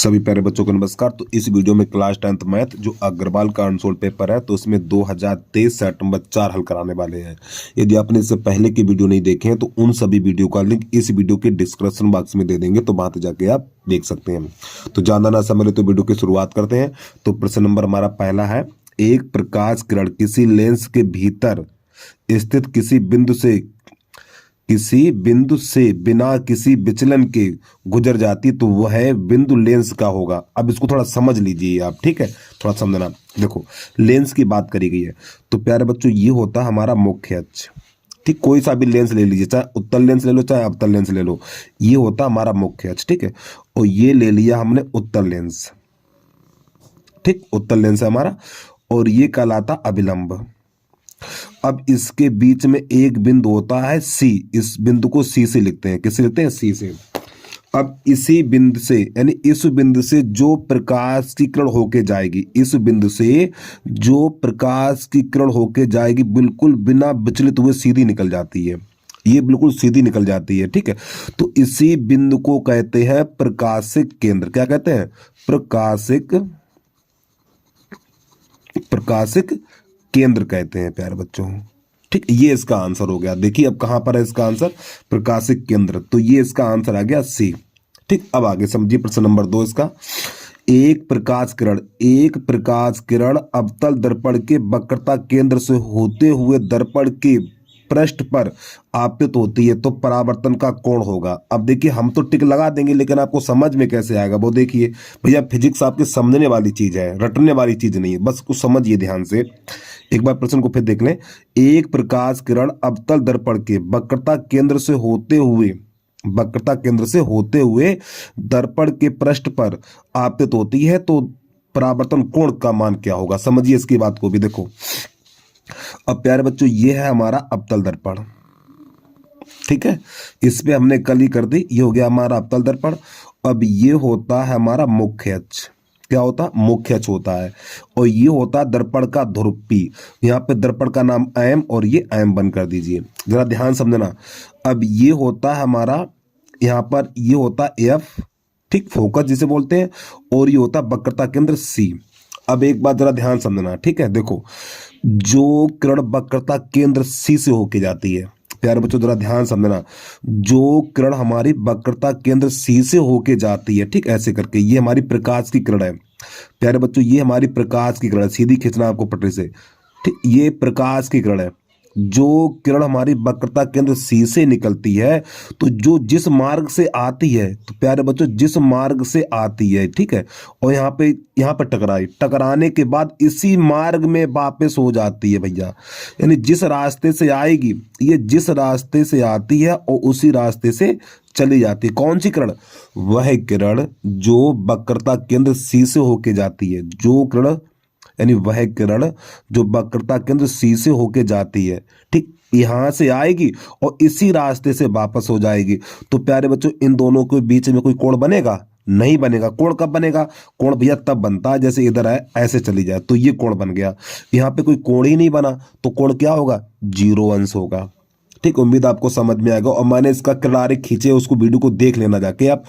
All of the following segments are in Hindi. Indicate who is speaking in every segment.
Speaker 1: सभी प्यारे बच्चों को नमस्कार। तो इस वीडियो में क्लास 10th मैथ जो अग्रवाल का अनसोल्ड पेपर है तो उसमें 2023 सेट नंबर 4 हल कराने वाले हैं। यदि आपने इससे पहले की वीडियो नहीं देखे हैं तो उन सभी वीडियो का लिंक इस वीडियो के डिस्क्रिप्शन बॉक्स में दे देंगे, तो वहां जाके आप देख सकते हैं। तो ज्यादा ना समय ले तो वीडियो की शुरुआत करते हैं। तो प्रश्न नंबर हमारा पहला है, एक प्रकाश किरण किसी लेंस के भीतर स्थित किसी बिंदु से बिना किसी विचलन के गुजर जाती तो वह बिंदु लेंस का होगा। अब इसको थोड़ा समझ लीजिए आप, ठीक है, थोड़ा समझना। देखो लेंस की बात करी गई है तो प्यारे बच्चों ये होता है हमारा मुख्य अक्ष, ठीक। कोई सा भी लेंस ले लीजिए, चाहे उत्तल लेंस ले लो चाहे अवतल लेंस ले लो, ये होता हमारा मुख्य अक्ष, ठीक है। और ये ले लिया हमने उत्तल लेंस, ठीक, उत्तल लेंस है हमारा, और ये कहलाता अभिलंब। अब इसके बीच में एक बिंदु होता है सी, इस बिंदु को सी से लिखते हैं, किससे लिखते हैं, सी से। अब इसी बिंदु से यानी इस बिंदु से जो प्रकाश की किरण होके जाएगी, इस बिंदु से जो प्रकाश की किरण होके जाएगी बिल्कुल बिना विचलित हुए सीधी निकल जाती है, ये बिल्कुल सीधी निकल जाती है, ठीक है। तो इसी बिंदु को कहते हैं प्रकाशिक केंद्र। क्या कहते हैं, प्रकाशिक केंद्र कहते हैं प्यारे बच्चों, ठीक। ये इसका आंसर हो गया। देखिए अब कहां पर है इसका आंसर, प्रकाशिक केंद्र, तो ये इसका आंसर आ गया सी, ठीक। अब आगे समझिए प्रश्न नंबर 2 इसका, एक प्रकाश किरण अवतल दर्पण के वक्रता केंद्र से होते हुए दर्पण के पृष्ठ पर आपतित होती है तो परावर्तन का कोण होगा। अब देखिए हम तो टिक लगा देंगे लेकिन आपको समझ में कैसे आएगा वो देखिए। भैया फिजिक्स आपके समझने वाली चीज है, रटने वाली चीज नहीं है, बस कुछ समझिए ध्यान से। एक बार प्रश्न को फिर देख लें। एक प्रकाश किरण अवतल दर्पण के वक्रता केंद्र से होते हुए दर्पण के पृष्ठ पर आपतित होती है तो परावर्तन कोण का मान क्या होगा। समझिए इसकी बात को भी। देखो अब प्यारे बच्चों ये है हमारा अवतल दर्पण, ठीक है, इस पे हमने कल ही कर दी, ये हो गया हमारा अवतल दर्पण। अब ये होता है हमारा मुख्य अक्ष, क्या होता, मुख्य अक्ष होता है, और ये होता है दर्पण का ध्रुव। यहाँ पे दर्पण का नाम एम और ये एम बंद कर दीजिए, जरा ध्यान समझना। अब ये होता है हमारा, यहाँ पर ये होता एफ, ठीक, फोकस जिसे बोलते हैं, और ये होता वक्रता केंद्र सी। अब एक बात जरा ध्यान समझना, ठीक है। देखो जो किरण वक्रता केंद्र सी से होके जाती है, प्यारे बच्चों जरा ध्यान समझना, जो किरण हमारी वक्रता केंद्र सी से होके जाती है, ठीक, ऐसे करके, ये हमारी प्रकाश की किरण है प्यारे बच्चों, ये हमारी प्रकाश की किरण है, सीधी खींचना आपको पटरी से, ठीक, ये प्रकाश की किरण है। जो किरण हमारी वक्रता केंद्र सी से निकलती है तो जो जिस मार्ग से आती है, तो प्यारे बच्चों जिस मार्ग से आती है, ठीक है, और यहाँ पे टकराने के बाद इसी मार्ग में वापस हो जाती है भैया, यानी जिस रास्ते से आएगी, ये जिस रास्ते से आती है और उसी रास्ते से चली जाती है। कौन सी किरण, वह किरण जो वक्रता केंद्र सी से होके जाती है, जो किरण यानी वह किरण जो वक्रता केंद्र सी से होके जाती है, ठीक, यहां से आएगी और इसी रास्ते से वापस हो जाएगी। तो प्यारे बच्चों इन दोनों के बीच में कोई कोण बनेगा, नहीं बनेगा। कोण कब बनेगा, कोण भैया तब बनता है जैसे इधर है ऐसे चली जाए, तो ये कोण बन गया। यहाँ पे कोई कोण ही नहीं बना तो कोण क्या होगा, 0 अंश होगा, ठीक। उम्मीद आपको समझ में आएगा, और मैंने इसका किनारे खींचे उसको वीडियो को देख लेना जाके आप,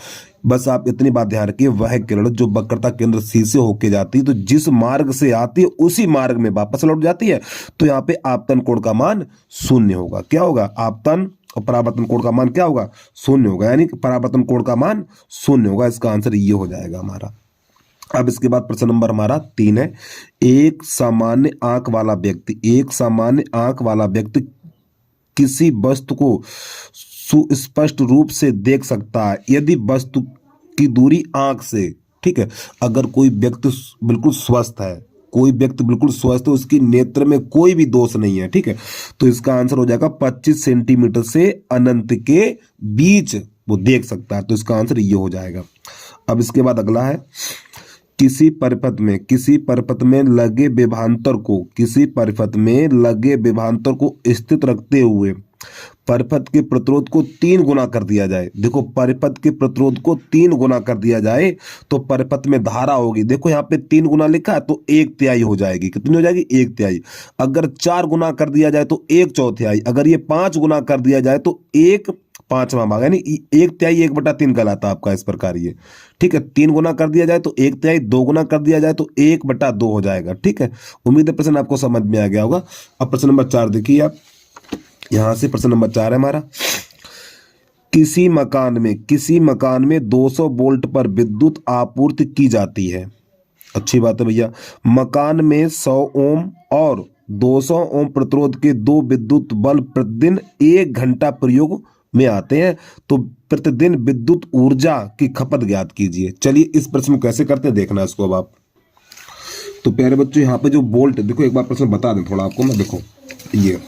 Speaker 1: बस आप इतनी बात ध्यान रखिए, वह किरण जो वक्रता केंद्र सी से होके जाती है तो जिस मार्ग से आती है उसी मार्ग में वापस लौट जाती है, तो यहाँ पे आपतन कोण का मान 0 होगा। क्या होगा, आपतन और परावर्तन कोण का मान क्या होगा, 0 होगा, यानी परावर्तन कोण का मान 0 होगा। इसका आंसर ये हो जाएगा हमारा। अब इसके बाद प्रश्न नंबर हमारा 3 है, एक सामान्य आंख वाला व्यक्ति किसी वस्तु को सुस्पष्ट रूप से देख सकता है यदि वस्तु की दूरी आंख से, ठीक है, अगर कोई व्यक्ति बिल्कुल स्वस्थ है, उसकी नेत्र में कोई भी दोष नहीं है, ठीक है, तो इसका आंसर हो जाएगा 25 सेंटीमीटर से अनंत के बीच वो देख सकता है, तो इसका आंसर ये हो जाएगा। अब इसके बाद अगला है, किसी परिपथ में लगे विभवांतर को स्थित रखते हुए परिपथ के प्रतिरोध को 3 गुना कर दिया जाए। देखो परिपथ के प्रतिरोध को 3 गुना कर दिया जाए तो परिपथ में धारा होगी। देखो यहाँ पे 3 गुना लिखा है तो 1/3 हो जाएगी। कितनी हो जाएगी, 1/3। अगर 4 गुना कर दिया जाए तो 1/4। अगर ये 5 गुना कर दिया जाए तो 1 5वां भाग, यानी 1/3 1/3 कहलाता है आपका इस प्रकार ये। ठीक है, 3 गुना कर दिया जाए तो 1/3, 2 गुना कर दिया जाए तो 1/2 हो जाएगा। ठीक है, उम्मीद है प्रश्न आपको समझ में आ गया होगा। अब प्रश्न नंबर 4 देखिए आप, यहां से प्रश्न नंबर 4 है हमारा। किसी मकान में 200 वोल्ट पर विद्युत आपूर्ति की जाती है। अच्छी बात है भैया। मकान में 100 ओम और 200 ओम प्रतिरोध के 2 विद्युत बल्ब प्रतिदिन 1 घंटा प्रयोग में आते हैं, तो प्रतिदिन विद्युत ऊर्जा की खपत ज्ञात कीजिए। चलिए इस प्रश्न को कैसे करते हैं देखना इसको अब आप। तो प्यारे बच्चों यहाँ पे जो वोल्ट, देखो एक बार प्रश्न बता दें थोड़ा आपको मैं, देखो ये,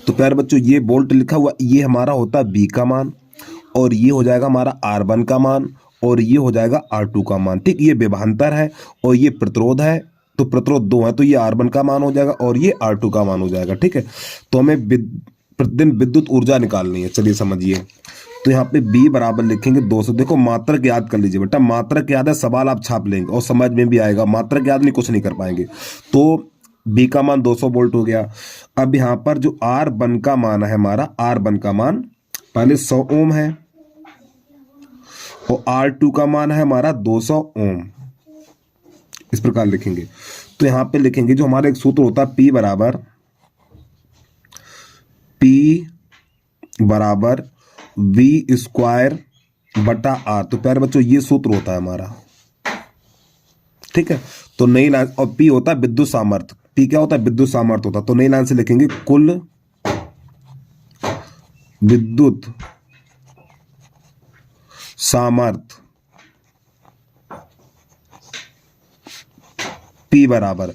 Speaker 1: तो प्यारे बच्चों ये वोल्ट लिखा हुआ, ये हमारा होता है बी का मान, और ये हो जाएगा हमारा R1 का मान, और ये हो जाएगा R2 का मान। ठीक, ये विभवांतर है और ये प्रतिरोध है, तो प्रतिरोध 2 है, तो ये R1 का मान हो जाएगा और ये R2 का मान हो जाएगा। ठीक है, तो हमें प्रतिदिन विद्युत ऊर्जा निकालनी है। चलिए समझिए, तो यहाँ पे B बराबर लिखेंगे 200। देखो मात्रक याद कर लीजिए बेटा, मात्रक याद है, सवाल आप छाप लेंगे और समझ में भी आएगा। मात्रक याद नहीं, कुछ नहीं कर पाएंगे। तो B का मान 200 वोल्ट हो गया। अब यहाँ पर जो R1 का मान है हमारा, R1 का मान पहले 100 ओम है और R2 का मान है हमारा 200 ओम, इस प्रकार लिखेंगे। तो यहां पे लिखेंगे जो हमारा एक सूत्र होता है P बराबर V²/R। तो प्यारे बच्चों ये सूत्र होता है हमारा। ठीक है, तो नई लाइन, और P होता है विद्युत सामर्थ्य। P क्या होता है? विद्युत सामर्थ्य होता है। तो नई लाइन से लिखेंगे कुल विद्युत सामर्थ्य P बराबर,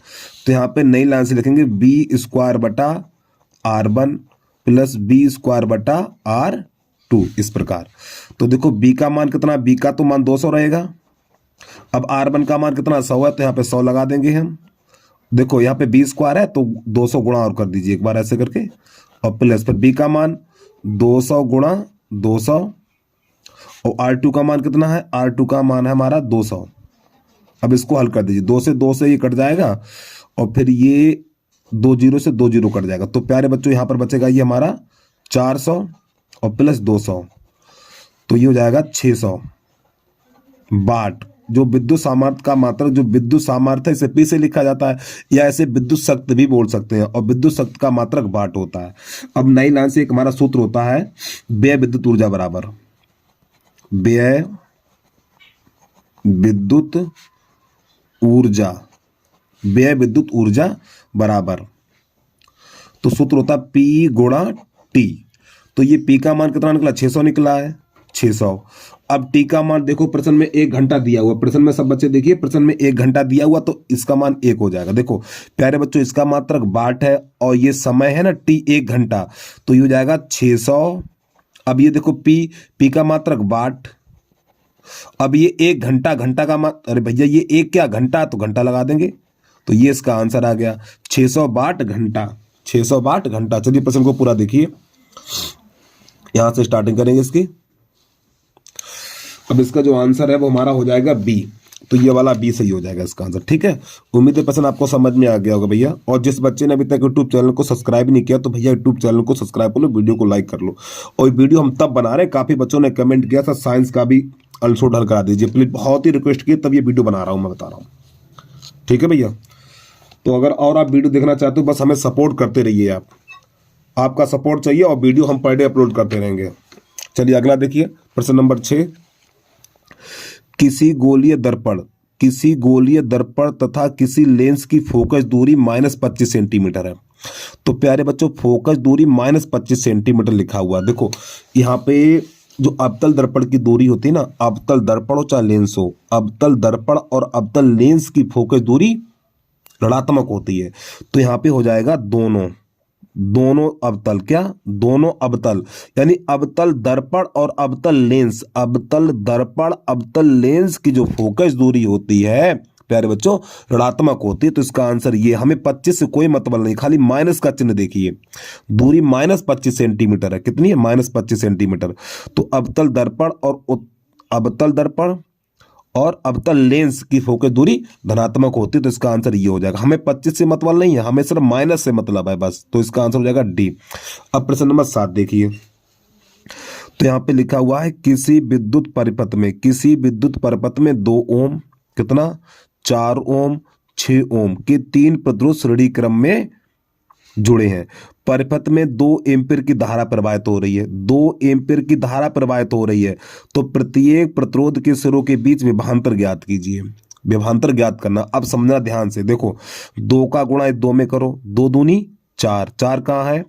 Speaker 1: तो यहां पे नई लाइन से लिखेंगे V²/R1 प्लस B²/R2, इस प्रकार। तो देखो B का मान कितना, B का तो मान 200 रहेगा। अब R1 का मान कितना, 100 है, तो यहाँ पे 100 लगा देंगे हम। देखो यहाँ पे B² है तो 200 गुणा और कर दीजिए एक बार ऐसे करके, और प्लस फिर B का मान 200 गुणा 200, और R2 का मान कितना है, R2 का मान है हमारा 200। अब इसको हल कर दीजिए, 2 से ये कट जाएगा, और फिर ये 2 0 से 2 0 कट जाएगा। तो प्यारे बच्चों यहाँ पर बचेगा ये हमारा 400 और प्लस 200, तो ये हो जाएगा 600 वाट। जो विद्युत सामर्थ्य का मात्रक, जो विद्युत सामर्थ्य, इसे P से लिखा जाता है, या इसे विद्युत शक्ति भी बोल सकते हैं, और विद्युत शक्ति का मात्रक वाट होता है। अब नई लाइन से एक हमारा सूत्र होता है व्यय विद्युत ऊर्जा बराबर व्यय विद्युत ऊर्जा बराबर, तो सूत्र होता है P गुणा T। तो ये P का मान कितना निकला, 600 निकला है, 600। अब T का मान देखो, प्रश्न में 1 घंटा दिया हुआ, प्रश्न में सब बच्चे देखिए, प्रश्न में 1 घंटा दिया हुआ, तो इसका मान 1 हो जाएगा। देखो प्यारे बच्चों, इसका मात्रक वाट है और ये समय है ना T 1 घंटा, तो ये हो जाएगा 600। अब ये देखो P का मात्रक वाट, अब ये 1 घंटा, घंटा का अरे भैया ये 1 क्या घंटा, तो घंटा लगा देंगे, तो ये इसका आंसर आ गया 600 वाट घंटा, 600 वाट घंटा। चलिए प्रश्न को पूरा देखिए, यहां से स्टार्टिंग करेंगे इसकी। अब इसका जो आंसर है वो हमारा हो जाएगा B, तो ये वाला B सही हो जाएगा इसका आंसर। ठीक है, उम्मीद है प्रश्न आपको समझ में आ गया होगा भैया। और जिस बच्चे ने अभी तक यूट्यूब चैनल को सब्सक्राइब नहीं किया, तो भैया यूट्यूब चैनल को सब्सक्राइब कर लो, वीडियो को लाइक कर लो। और वीडियो हम तब बना रहे हैं, काफी बच्चों ने कमेंट किया था साइंस का भी आंसर हल करा दीजिए प्लीज, बहुत ही रिक्वेस्ट की, तब ये वीडियो बना रहा हूं, मैं बता रहा हूँ। ठीक है भैया, तो अगर और आप वीडियो देखना चाहते हो, बस हमें सपोर्ट करते रहिए, आपका सपोर्ट चाहिए, और वीडियो हम पर डे अपलोड करते रहेंगे। चलिए अगला देखिए, प्रश्न नंबर 6। किसी गोलीय दर्पण तथा किसी लेंस की फोकस दूरी -25 सेंटीमीटर है। तो प्यारे बच्चों, फोकस दूरी -25 सेंटीमीटर लिखा हुआ। देखो यहाँ पे जो अवतल दर्पण की दूरी होती है ना, अवतल दर्पण हो चाहे लेंस हो, अवतल दर्पण और अवतल लेंस की फोकस दूरी ऋणात्मक होती है। तो यहाँ पे हो जाएगा दोनों अवतल, क्या दोनों अवतल, यानी अवतल दर्पण और अवतल लेंस, अवतल दर्पण अवतल लेंस की जो फोकस दूरी होती है प्यारे बच्चों ऋणात्मक होती है। तो इसका आंसर ये, हमें 25 से कोई मतलब नहीं, खाली माइनस का चिन्ह देखिए। दूरी -25 सेंटीमीटर है, कितनी है, -25 सेंटीमीटर। तो अवतल दर्पण और अवतल लेंस की फोकस दूरी धनात्मक होती है, तो इसका आंसर ये हो जाएगा। हमें 25 से मतलब नहीं है, हमें सिर्फ माइनस से मतलब है बस, तो इसका आंसर हो जाएगा D। अब प्रश्न नंबर 7 देखिए, तो यहाँ पे लिखा हुआ है किसी विद्युत परिपथ में 2 ओम, कितना, 4 ओम, 6 ओम के 3 प्रतिरोध श्रेणी क्रम में जुड़े हैं। परिपथ में 2 एम्पीयर की धारा प्रवाहित हो रही है, 2 एम्पीयर की धारा प्रवाहित हो रही है। तो प्रत्येक प्रतिरोध के सिरों के बीच विभवांतर ज्ञात कीजिए। विभवांतर ज्ञात करना, अब समझना ध्यान से, देखो 2 का गुणा इस 2 में करो, 2 दूनी 4, 4 कहाँ है,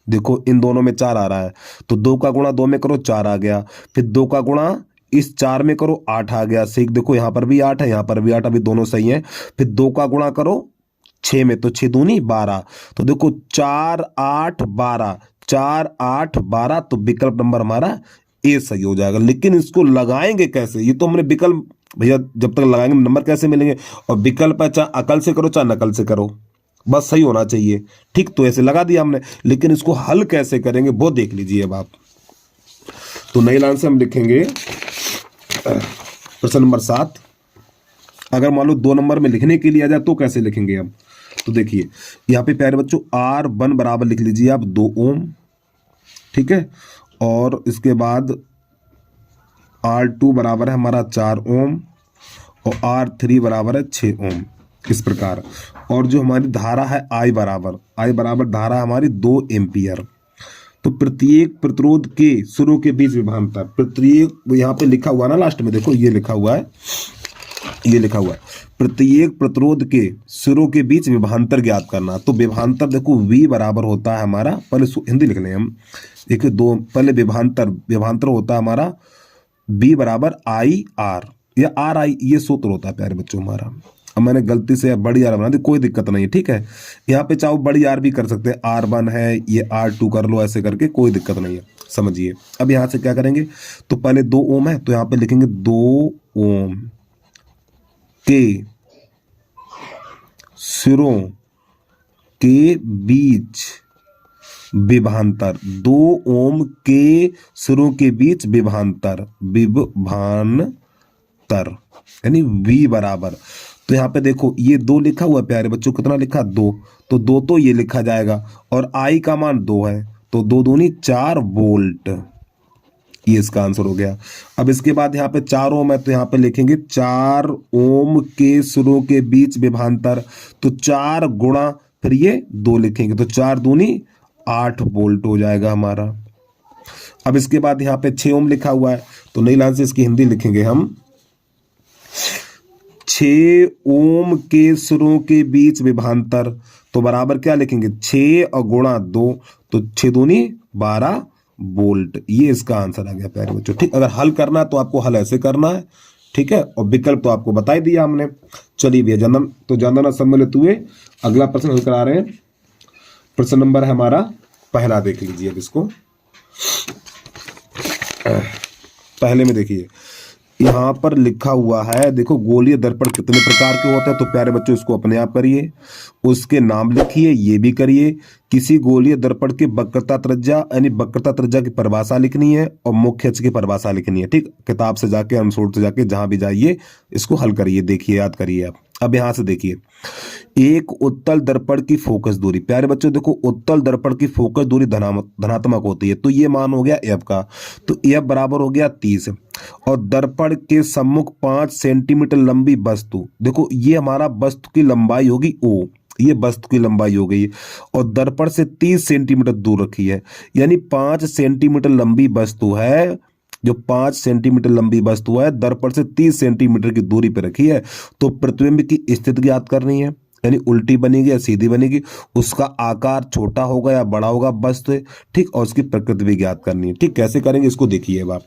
Speaker 1: देखो इन दोनों में 4 आ रहा है, तो 2 का गुणा 2 में करो 4 आ गया, फिर 2 का गुणा इस 4 में करो 8 आ गया, सीख देखो यहाँ पर भी 8 है, यहाँ पर भी 8, अभी दोनों सही है। फिर 2 का गुणा करो 6 में, तो 6 दूनी 12, तो देखो 4 8 12, 4 8 12, तो विकल्प नंबर हमारा ए सही हो जाएगा। लेकिन इसको लगाएंगे कैसे, ये तो हमने विकल्प, भैया जब तक लगाएंगे नंबर कैसे मिलेंगे, और विकल्प है चाहे अकल से करो चाहे नकल से करो, बस सही होना चाहिए, ठीक। तो ऐसे लगा दिया हमने, लेकिन इसको हल कैसे करेंगे वो देख लीजिए अब आप। तो नई लाइन से हम लिखेंगे प्रश्न नंबर 7। अगर मान लो 2 नंबर में लिखने के लिए आ जाए तो कैसे लिखेंगे हम, तो देखिए यहाँ पे प्यारे बच्चों R1 बराबर लिख लीजिए आप 2 ओम, ठीक है, और इसके बाद R2 बराबर है हमारा 4 ओम, और R3 बराबर है 6 ओम, इस प्रकार। और जो हमारी धारा है I बराबर धारा हमारी 2 एम्पियर। तो प्रत्येक प्रतिरोध के सिरों के बीच विभवांतर, प्रत्येक यहाँ पे लिखा हुआ ना लास्ट में, देखो ये लिखा हुआ है, प्रत्येक प्रतिरोध के सिरों के बीच विभवांतर ज्ञात करना। तो विभवांतर देखो V बराबर होता है हमारा, पहले हिंदी लिख लें हम, देखिए दो पहले विभवांतर होता है हमारा V बराबर IR या RI, ये सूत्र होता है प्यारे बच्चों हमारा। अब मैंने गलती से बड़ी आर बना दी, कोई दिक्कत नहीं है, ठीक है। यहाँ पे चाहो बड़ी आर भी कर सकते हैं, R1 है ये R2 कर लो, ऐसे करके कोई दिक्कत नहीं है, समझिए। अब यहाँ से क्या करेंगे, तो पहले 2 ओम है तो यहाँ पे लिखेंगे 2 ओम के सिरों के बीच विभवांतर, 2 ओम के सिरों के बीच विभवांतर यानी V बराबर, तो यहाँ पे देखो ये 2 लिखा हुआ है प्यारे बच्चों, कितना लिखा 2, तो 2 तो ये लिखा जाएगा, और I का मान 2 है, तो 2 दूनी 4 वोल्ट, ये इसका आंसर हो गया। अब इसके बाद यहाँ पे 4 ओम है तो यहाँ पे लिखेंगे 4 ओम के सिरों के बीच विभवांतर, तो 4 गुणा फिर ये 2 लिखेंगे, तो 4 दूनी 8 वोल्ट हो जाएगा हमारा। अब इसके बाद यहाँ पे 6 ओम लिखा हुआ है, तो नई लाइन से इसकी हिंदी लिखेंगे हम, 6 ओम के सिरों के बीच विभवांतर, तो बराबर क्या लिखेंगे 6 और गुणा 2, तो 6 दूनी 12 वोल्ट, ये इसका आंसर आ गया प्यारे बच्चों, ठीक। अगर हल करना है तो आपको हल ऐसे करना है, ठीक है, और विकल्प तो आपको बता ही दिया हमने। चलिए भैया जानना सम्मिलित हुए, अगला प्रश्न हल करा रहे हैं। प्रश्न नंबर है हमारा पहला, देख लीजिए अब इसको। पहले में देखिए यहाँ पर लिखा हुआ है, देखो गोलीय दर्पण कितने प्रकार के होते हैं, तो प्यारे बच्चों इसको अपने आप करिए, उसके नाम लिखिए, ये भी करिए। किसी गोलीय दर्पण की वक्रता त्रिज्या यानी वक्रता त्रिज्या की परिभाषा लिखनी है, और मुख्य अक्ष की परिभाषा लिखनी है, ठीक। किताब से जाके अनुसूट से जाके जहां भी जाइए इसको हल करिए, देखिए याद करिए आप। अब यहां से देखिए, एक उत्तल दर्पण की फोकस दूरी, प्यारे बच्चों देखो उत्तल दर्पण की फोकस दूरी धनात्मक होती है, तो ये मान हो गया एफ का, तो एफ बराबर हो गया 30। और दर्पण के सम्मुख 5 सेंटीमीटर लंबी वस्तु, देखो ये हमारा वस्तु की लंबाई होगी O, ये वस्तु की लंबाई हो गई, और दर्पण से 30 सेंटीमीटर दूर रखी है, यानी 5 सेंटीमीटर लंबी वस्तु है, जो 5 सेंटीमीटर लंबी वस्तु है दर्पण से 30 सेंटीमीटर की दूरी पर रखी है। तो प्रतिबिंब की स्थिति ज्ञात करनी है, यानी उल्टी बनेगी या सीधी बनेगी, उसका आकार छोटा होगा या बड़ा होगा वस्तु, ठीक, और उसकी प्रकृति भी ज्ञात करनी है, ठीक। कैसे करेंगे इसको देखिए अब आप।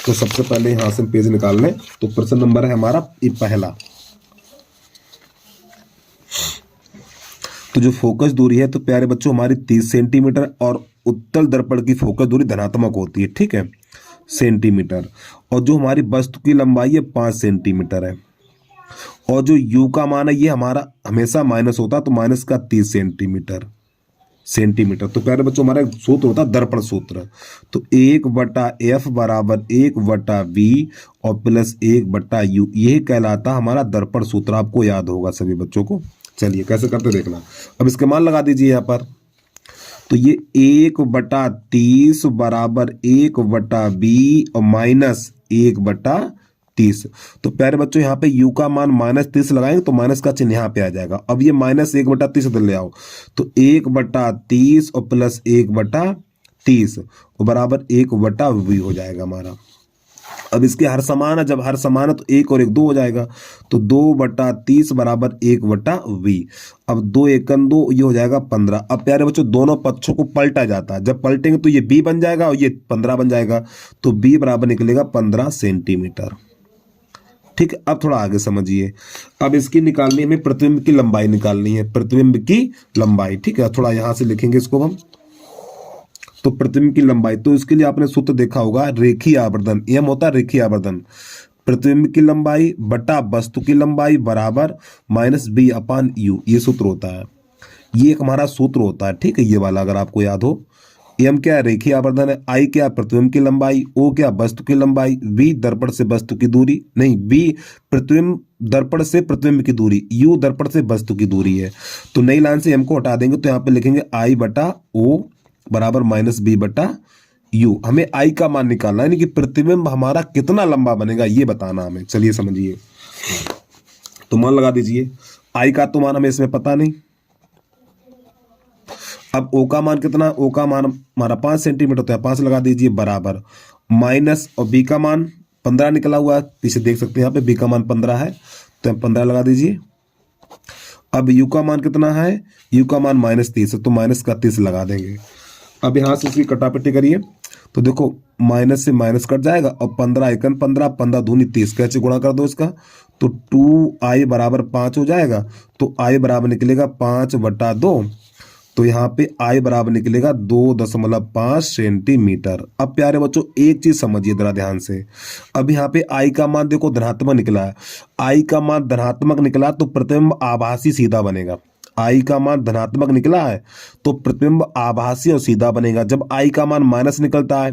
Speaker 1: तो सबसे पहले यहां से पेज निकाल लें, तो प्रश्न नंबर है हमारा पहला। तो जो फोकस दूरी है तो प्यारे बच्चों हमारी 30 सेंटीमीटर, और उत्तल दर्पण की फोकस दूरी धनात्मक होती है, ठीक है, सेंटीमीटर, और जो हमारी वस्तु की लंबाई है 5 सेंटीमीटर है, और जो u का मान है ये हमारा हमेशा माइनस होता है, तो माइनस का 30 सेंटीमीटर। तो प्यारे बच्चों हमारा सूत्र होता है दर्पण सूत्र, तो 1/f बराबर 1/v और प्लस 1/u, यही कहलाता हमारा दर्पण सूत्र, आपको याद होगा सभी बच्चों को। चलिए कैसे करते देखना। अब इसके मान लगा दीजिए यहाँ पर, तो ये 1/30 बराबर 1/20 और माइनस 1/30। तो प्यारे बच्चों यहाँ पे u का मान -30 लगाएंगे तो माइनस का चिन्ह यहाँ पे आ जाएगा। अब ये -1/30 इधर ले आओ, तो 1/30 और प्लस 1/30 और बराबर 1/20 हो जाएगा हमारा। अब इसके हर समान है, जब हर समान है तो 1 और 1 2 हो जाएगा, तो 2/30 बराबर 1/20। अब 2 एकम 2, ये हो जाएगा 15। अब प्यारे बच्चों दोनों पक्षों को पलटा जाता है, जब पलटेंगे तो ये b बन जाएगा और ये 15 बन जाएगा, तो b बराबर निकलेगा 15 सेंटीमीटर। ठीक है, अब थोड़ा आगे समझिए। अब इसकी निकालनी हमें प्रतिबिंब की लंबाई निकालनी है, प्रतिबिंब की लंबाई। ठीक है, थोड़ा यहां से लिखेंगे इसको हम। तो प्रतिबिंब की लंबाई, तो इसके लिए आपने सूत्र देखा होगा, रेखीय आवर्धन, एम होता है रेखीय आवर्धन। प्रतिबिंब की लंबाई बटा वस्तु की लंबाई बराबर -b/u, ये सूत्र होता है, ये एक हमारा सूत्र होता है। ठीक है, ये वाला अगर आपको याद हो। एम क्या है, रेखीय आवर्धन है, आई क्या, प्रतिबिंब की लंबाई, ओ क्या, वस्तु की लंबाई, वी दर्पण से वस्तु की दूरी, नहीं बी प्रतिबिंब दर्पण से प्रतिबिंब की दूरी, यू दर्पण से वस्तु की दूरी है। तो नई लाइन से एम को हटा देंगे तो यहाँ पे लिखेंगे आई बटा ओ बराबर -b/u। हमें आई का मान निकालना है, यानी कि प्रतिबिंब हमारा कितना लंबा बनेगा ये बताना हमें। चलिए समझिए, तो मान लगा दीजिए। आई का तो मान हमें इसमें पता नहीं। अब ओ का मान कितना, ओ का मान हमारा 5 सेंटीमीटर, तो 5 लगा दीजिए बराबर माइनस, और बी का मान 15 निकला हुआ है, पीछे देख सकते हैं यहाँ पे बी का मान 15 है, तो 15 लगा दीजिए। अब यू का मान कितना है, यू का मान -30 है, तो माइनस का 30 लगा देंगे। अब यहाँ से इसकी कटापटी करिए, तो देखो माइनस से माइनस कट जाएगा, और 15 एकन 15, 15 दूनी 30, कैसे गुणा कर दो इसका, तो 2i बराबर 5 हो जाएगा। तो i बराबर निकलेगा 5/2, तो यहाँ पे i बराबर निकलेगा 2.5 सेंटीमीटर। अब प्यारे बच्चों एक चीज समझिए जरा ध्यान से, अब यहाँ पे i का मान देखो धनात्मक निकला है, i का मान धनात्मक निकला तो प्रतिबिंब आभासी सीधा बनेगा। आई का मान धनात्मक निकला है तो प्रतिबिंब आभासी और सीधा बनेगा। जब आई का मान माइनस निकलता है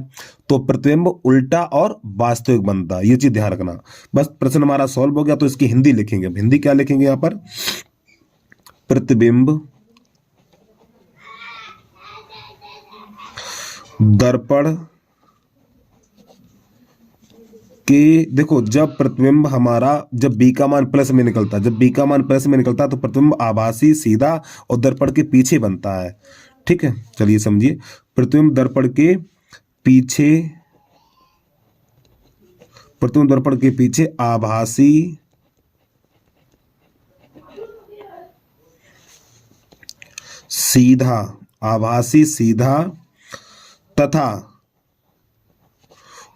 Speaker 1: तो प्रतिबिंब उल्टा और वास्तविक बनता है, ये चीज ध्यान रखना। बस प्रश्न हमारा सॉल्व हो गया, तो इसकी हिंदी लिखेंगे। हिंदी क्या लिखेंगे यहाँ पर, प्रतिबिंब दर्पण कि देखो जब प्रतिबिंब हमारा, जब b का मान प्लस में निकलता है, जब b का मान प्लस में निकलता है तो प्रतिबिंब आभासी सीधा और दर्पण के पीछे बनता है। ठीक है, चलिए समझिए। प्रतिबिंब दर्पण के पीछे, प्रतिबिंब दर्पण के पीछे आभासी सीधा, आभासी सीधा तथा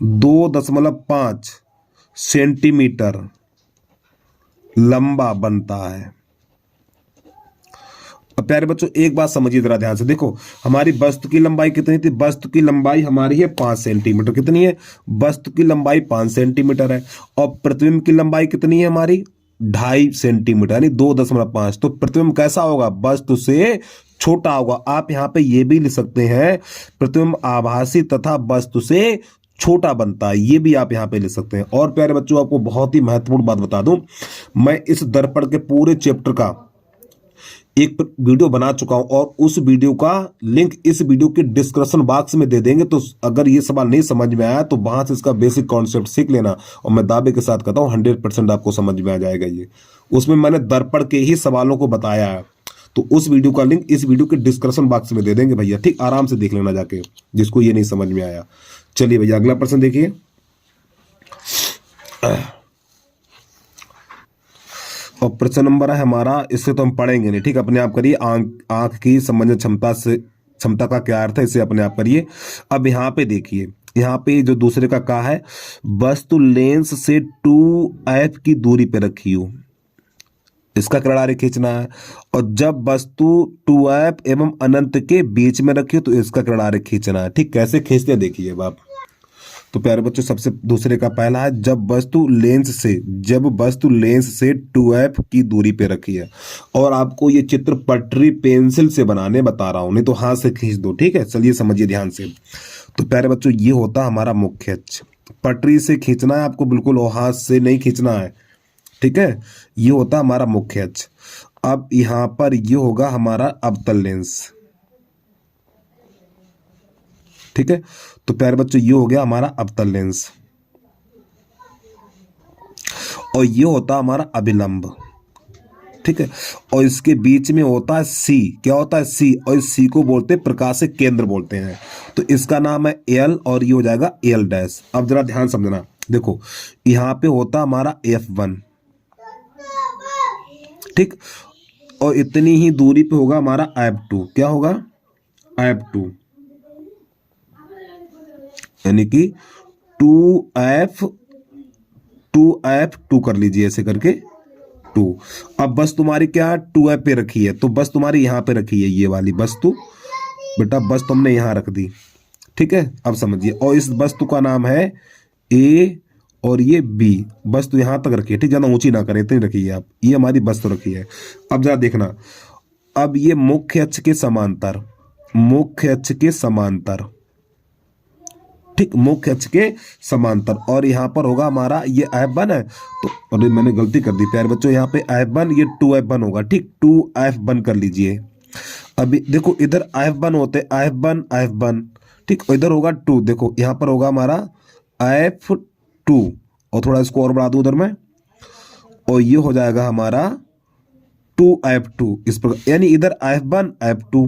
Speaker 1: 2.5 सेंटीमीटर लंबा बनता है। अब प्यारे बच्चों एक बात समझिए जरा ध्यान से, देखो हमारी वस्तु की लंबाई कितनी थी, वस्तु की लंबाई हमारी है 5 सेंटीमीटर। कितनी है, वस्तु की लंबाई 5 सेंटीमीटर है, और प्रतिबिंब की लंबाई कितनी है हमारी 2.5 सेंटीमीटर, यानी 2.5। तो प्रतिबिंब कैसा होगा, वस्तु से छोटा होगा। आप यहाँ पे ये भी लिख सकते हैं प्रतिबिंब आभासी तथा वस्तु से छोटा बनता है, ये भी आप यहाँ पे लिख सकते हैं। और प्यारे बच्चों आपको बहुत ही महत्वपूर्ण बात बता दूं, मैं इस दर्पण के पूरे चैप्टर का एक वीडियो बना चुका हूं, और उस वीडियो का लिंक इस वीडियो के डिस्क्रिप्शन बॉक्स में दे देंगे। तो अगर ये सवाल नहीं समझ में आया तो वहां से इसका बेसिक कॉन्सेप्ट सीख लेना, और मैं दावे के साथ कहता हूं 100% आपको समझ में आ जाएगा। ये उसमें मैंने दर्पण के ही सवालों को बताया है, तो उस वीडियो का लिंक इस वीडियो के डिस्क्रिप्शन बॉक्स में दे देंगे भैया। ठीक, आराम से देख लेना जाके, जिसको ये नहीं समझ में आया। चलिए भैया अगला प्रश्न देखिए। और प्रश्न नंबर है हमारा, इससे तो हम पढ़ेंगे नहीं, ठीक, अपने आप करिए। आंख की समझ क्षमता से, क्षमता का क्या अर्थ है इसे अपने आप करिए। अब यहाँ पे देखिए, यहाँ पे जो दूसरे का कहा है, वस्तु लेंस से 2f की दूरी पे रखी हो, इसका किनारे खींचना है। और जब वस्तु 2f एवं अनंत के बीच में रखी हो तो इसका किनारे खींचना है। ठीक, कैसे खींचते हैं देखिए बाप। तो प्यारे बच्चों सबसे दूसरे का पहला है, जब वस्तु लेंस से, जब वस्तु लेंस से 2f की दूरी पे रखी है। और आपको ये चित्र पटरी पेंसिल से बनाने बता रहा हूं, नहीं तो हाथ से खींच दो। ठीक है, चलिए समझिए ध्यान से। तो प्यारे बच्चों ये होता हमारा मुख्य अक्ष, पटरी से खींचना है आपको बिल्कुल, और हाथ से नहीं खींचना है। ठीक है, ये होता हमारा मुख्य अक्ष। अब यहां पर ये होगा हमारा अवतल लेंस, ठीक है, तो प्यारे बच्चों ये हो गया हमारा अवतल लेंस, और ये होता हमारा अभिलंब। ठीक है, और इसके बीच में होता है सी। क्या होता है? सी। और इस सी को बोलते हैं प्रकाशिक केंद्र बोलते हैं। तो इसका नाम है एल, और ये हो जाएगा एल डैश। अब जरा ध्यान समझना, देखो यहां पे होता हमारा F1, ठीक, और इतनी ही दूरी पे होगा हमारा F2। क्या होगा? F2, यानी कि 2F कर लीजिए ऐसे करके 2। अब बस तुम्हारी क्या 2F पे रखी है, तो बस तुम्हारी यहां पे रखी है ये वाली वस्तु, बेटा बस तुमने यहां रख दी। ठीक है, अब समझिए, और इस वस्तु का नाम है ए, और ये बी। वस्तु यहां तक रखी है, ठीक, ज्यादा ऊंची ना करें, इतनी रखिए आप, ये हमारी वस्तु रखी है। अब जरा देखना, अब ये मुख्य अक्ष के समांतर, मुख्य अक्ष के समांतर, ठीक, मुख्य अक्ष के समांतर, और यहाँ पर होगा हमारा ये F1 है, तो अरे मैंने गलती कर दी प्यारे बच्चों, यहाँ पे F1, ये 2F1 होगा, ठीक, 2F1 कर लीजिए। अभी देखो इधर F1 होते F1, ठीक, और इधर होगा 2, देखो यहाँ पर होगा हमारा F2, और थोड़ा इसको और बढ़ा दूं उधर में, और ये हो जाएगा हमारा 2F2 इस प्रकार, यानी इधर F1 F2,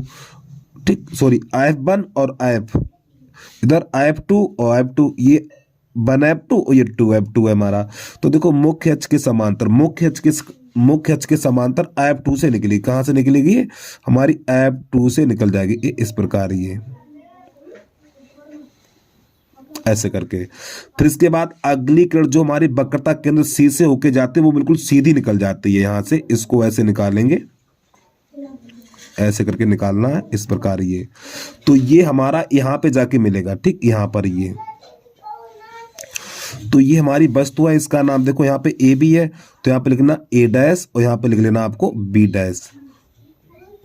Speaker 1: ठीक, सॉरी F1 और इधर F2 और F2, ये 1F2 और ये 2F2 है हमारा। तो देखो मुख्य अक्ष के समांतर, मुख्य अक्ष के समांतर F2 से निकली, कहां से निकलेगी? हमारी F2 से निकल जाएगी इस प्रकार, ये ऐसे करके। फिर इसके बाद अगली किरण जो हमारी वक्रता केंद्र C से होके जाती है, वो बिल्कुल सीधी निकल जाती है यहां से, इसको ऐसे निकालेंगे, ऐसे करके निकालना है इस प्रकार ये। तो ये हमारा यहां पे जाके मिलेगा, ठीक, यहां पर ये, तो ये हमारी वस्तु है, इसका नाम देखो यहाँ पे ए बी है, तो यहाँ पे लिखना ए डैश, और यहाँ पे लिख लेना आपको बी डैश।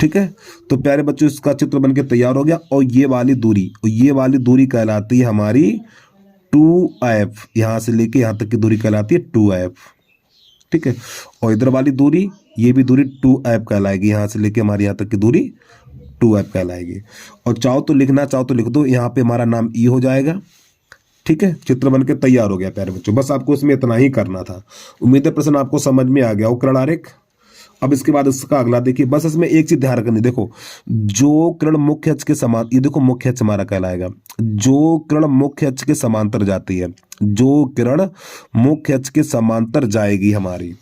Speaker 1: ठीक है, तो प्यारे बच्चों इसका चित्र बनके तैयार हो गया, और ये वाली दूरी कहलाती है हमारी 2F, यहां से लेके यहां तक की दूरी कहलाती है 2F। ठीक है, और इधर वाली दूरी, ये भी दूरी 2F कहलाएगी, यहां से लेके हमारे यहां तक की दूरी 2F कहलाएगी। और चाहो तो लिख दो, यहाँ पे हमारा नाम ई हो जाएगा। ठीक है, चित्र बनके तैयार हो गया प्यारे बच्चों, बस आपको इसमें इतना ही करना था। उम्मीद है प्रश्न आपको समझ में आ गया हो, किरण आरेख। अब इसके बाद इसका अगला देखिए, बस इसमें एक चीज ध्यान रखनी, देखो जो किरण मुख्य अक्ष के समान, ये देखो मुख्य अक्ष हमारा कहलाएगा, जो किरण मुख्य अक्ष के समांतर जाती है, जो किरण मुख्य अक्ष के समांतर जाएगी हमारी,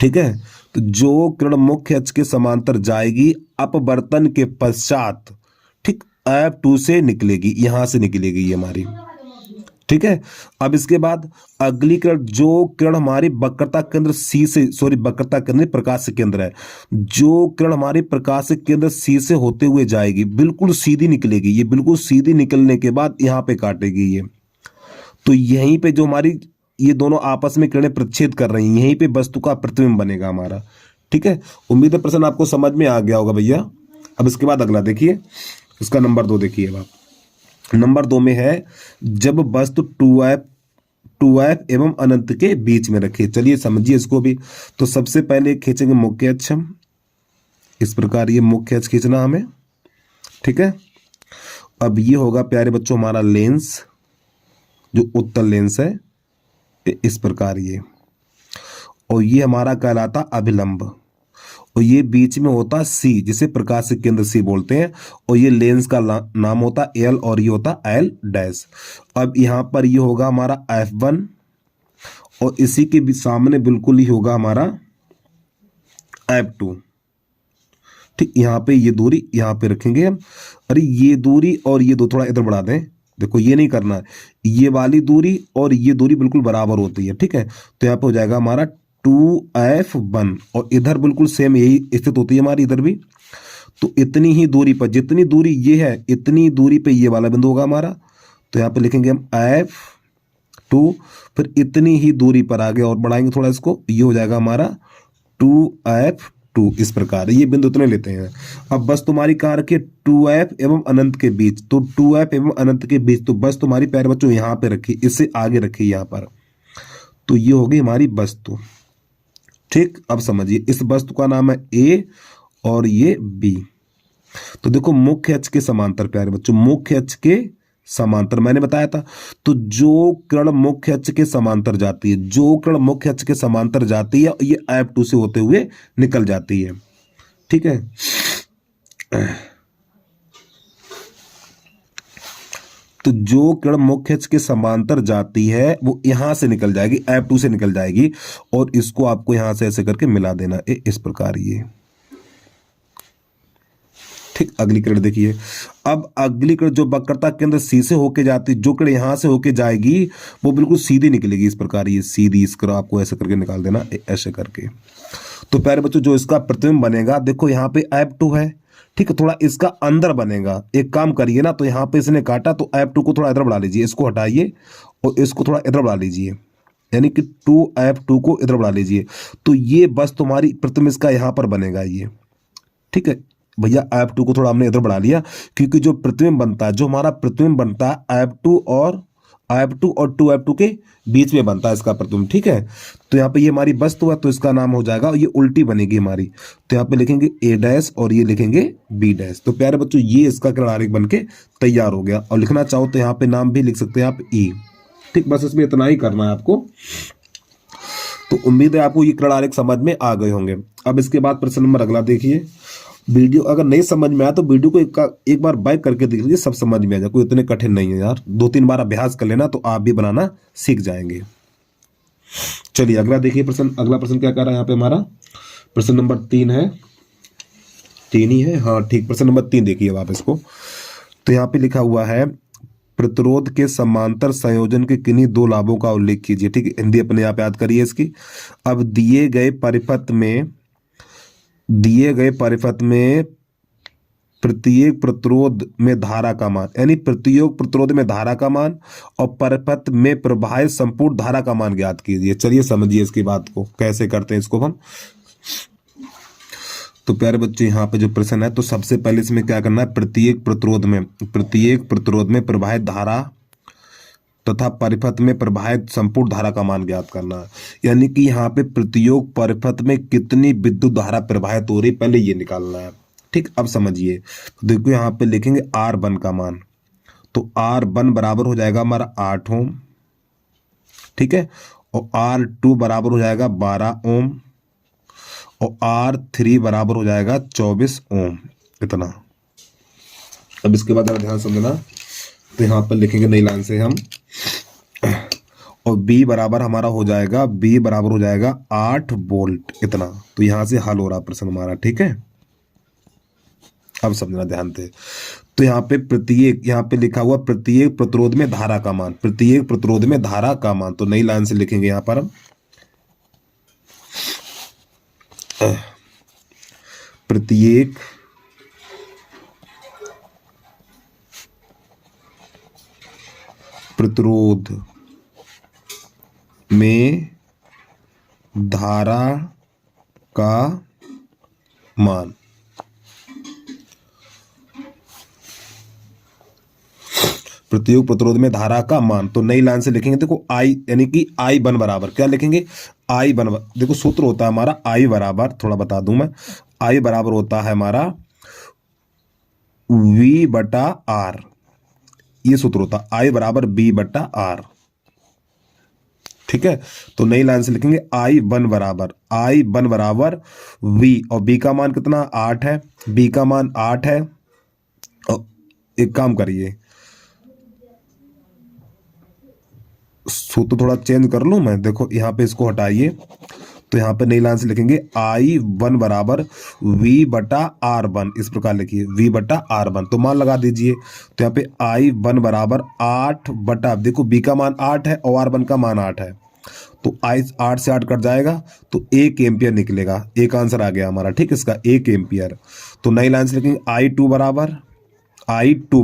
Speaker 1: ठीक है, तो जो किरण मुख्य अक्ष के समांतर जाएगी अपवर्तन के पश्चात, ठीक, F2 से निकलेगी, यहां से निकलेगी ये हमारी। ठीक है, अब इसके बाद अगली किरण, जो किरण हमारी वक्रता केंद्र C से, सॉरी वक्रता केंद्र प्रकाश केंद्र है, जो किरण हमारी प्रकाश केंद्र C से होते हुए जाएगी, बिल्कुल सीधी निकलेगी, ये बिल्कुल सीधी निकलने के बाद यहाँ पे काटेगी ये, तो यहीं पे जो हमारी ये दोनों आपस में किरणें प्रतिच्छेद कर रही हैं, यहीं पे वस्तु का प्रतिबिंब बनेगा हमारा। ठीक है, उम्मीद है प्रश्न आपको समझ में आ गया होगा भैया। अब इसके बाद अगला देखिए, इसका नंबर 2 देखिए आप, नंबर 2 में है जब वस्तु 2F एवं अनंत के बीच में रखे। चलिए समझिए इसको भी। तो सबसे पहले खींचेंगे मुख्य अक्ष हम, इस प्रकार ये मुख्य अक्ष खींचना हमें। ठीक है, अब ये होगा प्यारे बच्चों हमारा लेंस, जो उत्तल लेंस है, इस प्रकार ये, और ये हमारा कहलाता अभिलंब, और ये बीच में होता C, जिसे प्रकाशिक केंद्र C बोलते हैं, और ये लेंस का नाम होता L, और ये होता L डैश। अब यहाँ पर ये होगा हमारा F1, और इसी के भी सामने बिल्कुल ही होगा हमारा F2। ठीक, यहाँ पे ये दूरी यहाँ पे रखेंगे हम, अरे ये दूरी और ये दो थोड़ा इधर बढ़ा दें, देखो ये नहीं करना है, ये वाली दूरी और ये दूरी बिल्कुल बराबर होती है। ठीक है, तो यहाँ पे हो जाएगा हमारा 2F1, और इधर बिल्कुल सेम यही स्थित होती है हमारी, इधर भी। तो इतनी ही दूरी पर, जितनी दूरी ये है, इतनी दूरी पे ये वाला बिंदु होगा हमारा, तो यहाँ पे लिखेंगे हम F2, फिर इतनी ही दूरी पर आगे और बढ़ाएंगे थोड़ा इसको, ये हो जाएगा हमारा 2F2, इस प्रकार ये बिंदु इतने लेते हैं। अब बस तुम्हारी कहाँ रखिए 2F एवं अनंत के बीच, तो 2F एवं अनंत के बीच, तो बस तुम्हारी प्यारे बच्चों यहाँ पे रखिए, इससे आगे रखिए यहाँ पर, तो ये होगी हमारी वस्तु। ठीक, अब समझिए इस वस्तु का नाम है A और ये B। तो देखो मुख्य अक्ष के समांतर प्यारे बच्चों, मुख्य अक्ष के समांतर मैंने बताया था। तो जो किरण मुख्य अक्ष के समांतर जाती है, जो किरण मुख्य अक्ष के समांतर जाती है, ये F2 से होते हुए निकल जाती है। ठीक है, तो जो किरण मुख्य अक्ष के समांतर जाती है वो यहां से निकल जाएगी, F2 से निकल जाएगी, और इसको आपको यहां से ऐसे करके मिला देना इस प्रकार ये। ठीक, अगली किरण देखिए। अब अगली किरण जो वक्रता केंद्र सी से होके जाती, जो किरण यहां से होके जाएगी वो बिल्कुल सीधी निकलेगी इस प्रकार, ये सीधी। इस किरण आपको ऐसे करके निकाल देना ऐसे करके। तो प्यारे बच्चों जो इसका प्रतिबिंब बनेगा, देखो यहाँ पे F2 है, ठीक है, थोड़ा इसका अंदर बनेगा। एक काम करिए ना, तो यहाँ पे इसने काटा तो F2 को थोड़ा इधर बढ़ा लीजिए, इसको हटाइए और इसको थोड़ा इधर बढ़ा लीजिए, यानी कि 2F2 को इधर बढ़ा लीजिए। तो ये बस तुम्हारी प्रतिबिंब इसका यहाँ पर बनेगा ये। ठीक है भैया, F2 को थोड़ा हमने इधर बढ़ा लिया, क्योंकि जो प्रतिबिंब बनता है, जो हमारा प्रतिबिंब बनता है F2 और 2F2 के बीच में बनता है इसका प्रतिबिंब। ठीक है, तो यहाँ पे ये हमारी वस्तु है तो इसका नाम हो जाएगा, ये उल्टी बनेगी हमारी, तो यहाँ पे लिखेंगे A' और ये लिखेंगे B'। तो प्यारे बच्चों ये इसका किरण आरेख बन के तैयार हो गया। और लिखना चाहो तो यहाँ पे नाम भी लिख सकते हैं आप E। ठीक, बस इसमें इतना ही करना है आपको। तो उम्मीद है आपको ये किरण आरेख समझ में आ गए होंगे। अब इसके बाद प्रश्न नंबर अगला देखिए। वीडियो अगर नहीं समझ में आया तो वीडियो को एक बार बैक करके देख लीजिए, सब समझ में आ जाए। कोई इतने कठिन नहीं है यार, 2-3 बार अभ्यास कर लेना तो आप भी बनाना सीख जाएंगे। चलिए अगला देखिए प्रश्न। अगला प्रश्न क्या कह रहा है यहाँ पे हमारा? प्रश्न नंबर 3 है, 3 ही है, हाँ ठीक। प्रश्न नंबर 3 देखिए अब आप इसको। तो यहाँ पे लिखा हुआ है प्रतिरोध के समांतर संयोजन के किन्हीं 2 लाभों का उल्लेख कीजिए। ठीक है, हिंदी अपने आप याद करिए इसकी। अब दिए गए परिपथ में प्रत्येक प्रतिरोध में धारा का मान, यानी प्रत्येक प्रतिरोध में धारा का मान और परिपथ में प्रवाहित संपूर्ण धारा का मान ज्ञात कीजिए। चलिए समझिए इसकी बात को, कैसे करते हैं इसको हम। तो प्यारे बच्चे यहाँ पे जो प्रश्न है, तो सबसे पहले इसमें क्या करना है, प्रत्येक प्रतिरोध में प्रवाहित धारा तथा परिपथ में प्रवाहित संपूर्ण धारा का मान ज्ञात करना है। यानी कि यहाँ पे प्रत्येक परिपथ में कितनी विद्युत धारा प्रवाहित हो रही, पहले ये निकालना है। ठीक, अब समझिए। तो देखो यहाँ पे लिखेंगे R1 का मान, तो R1 बराबर हो जाएगा हमारा 8 ओम। ठीक है, और R2 बराबर हो जाएगा 12 ओम और R3 बराबर हो जाएगा 24 ओम, इतना। अब इसके बाद ध्यान समझना, तो यहाँ पर लिखेंगे नई लाइन से हम, और B बराबर हमारा हो जाएगा, B बराबर हो जाएगा 8 वोल्ट, इतना। तो यहाँ से हल हो रहा प्रश्न हमारा। ठीक है, अब समझना ध्यान से। तो यहाँ पे लिखा हुआ प्रत्येक प्रतिरोध में धारा का मान, प्रत्येक प्रतिरोध में धारा का मान। तो नई लाइन से लिखेंगे यहाँ पर हम प्रत्येक प्रतिरोध में धारा का मान। प्रत्येक प्रतिरोध में धारा का मान। तो नई लाइन से लिखेंगे, देखो I यानी कि I1 बराबर क्या लिखेंगे, I1, देखो सूत्र होता है हमारा I बराबर, थोड़ा बता दूं मैं, I बराबर होता है हमारा V/R। ये सूत्र होता है I बराबर V/R। ठीक है, तो नई लाइन से लिखेंगे I1 बराबर V, और B का मान कितना 8 है, B का मान 8 है। और एक काम करिए, सूत्र थोड़ा चेंज कर लूं मैं, देखो यहाँ पे इसको हटाइए, तो यहाँ पे नई लाइन से लिखेंगे I1 बराबर V/R1, इस प्रकार लिखिए V/R1। तो मान लगा दीजिए, तो यहाँ पे I1 बराबर 8 बटा, देखो B का मान 8 है और R1 का मान 8 है, तो 8 से 8 कट जाएगा तो 1 एम्पियर निकलेगा। एक आंसर आ गया हमारा, ठीक, इसका 1 एम्पियर। तो नई लाइन से लिखेंगे I2 बराबर I2,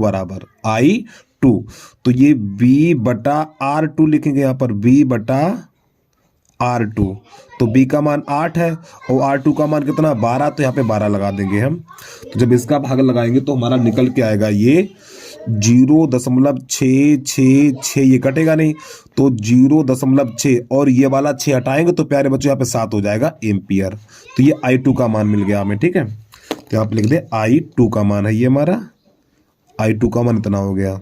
Speaker 1: तो ये V/R2 लिखेंगे यहाँ पर V/R2। तो B का मान 8 है और R2 का मान कितना 12, तो यहाँ पे 12 लगा देंगे हम। तो जब इसका भाग लगाएंगे तो हमारा निकल के आएगा ये 0.666, ये कटेगा नहीं, तो 0.6 और ये वाला 6 हटाएंगे तो प्यारे बच्चों यहाँ पे 7 हो जाएगा एम्पियर। तो ये I2 का मान मिल गया हमें। ठीक है, तो यहाँ पे लिख दे I2 का मान है ये हमारा, I2 का मान इतना हो गया।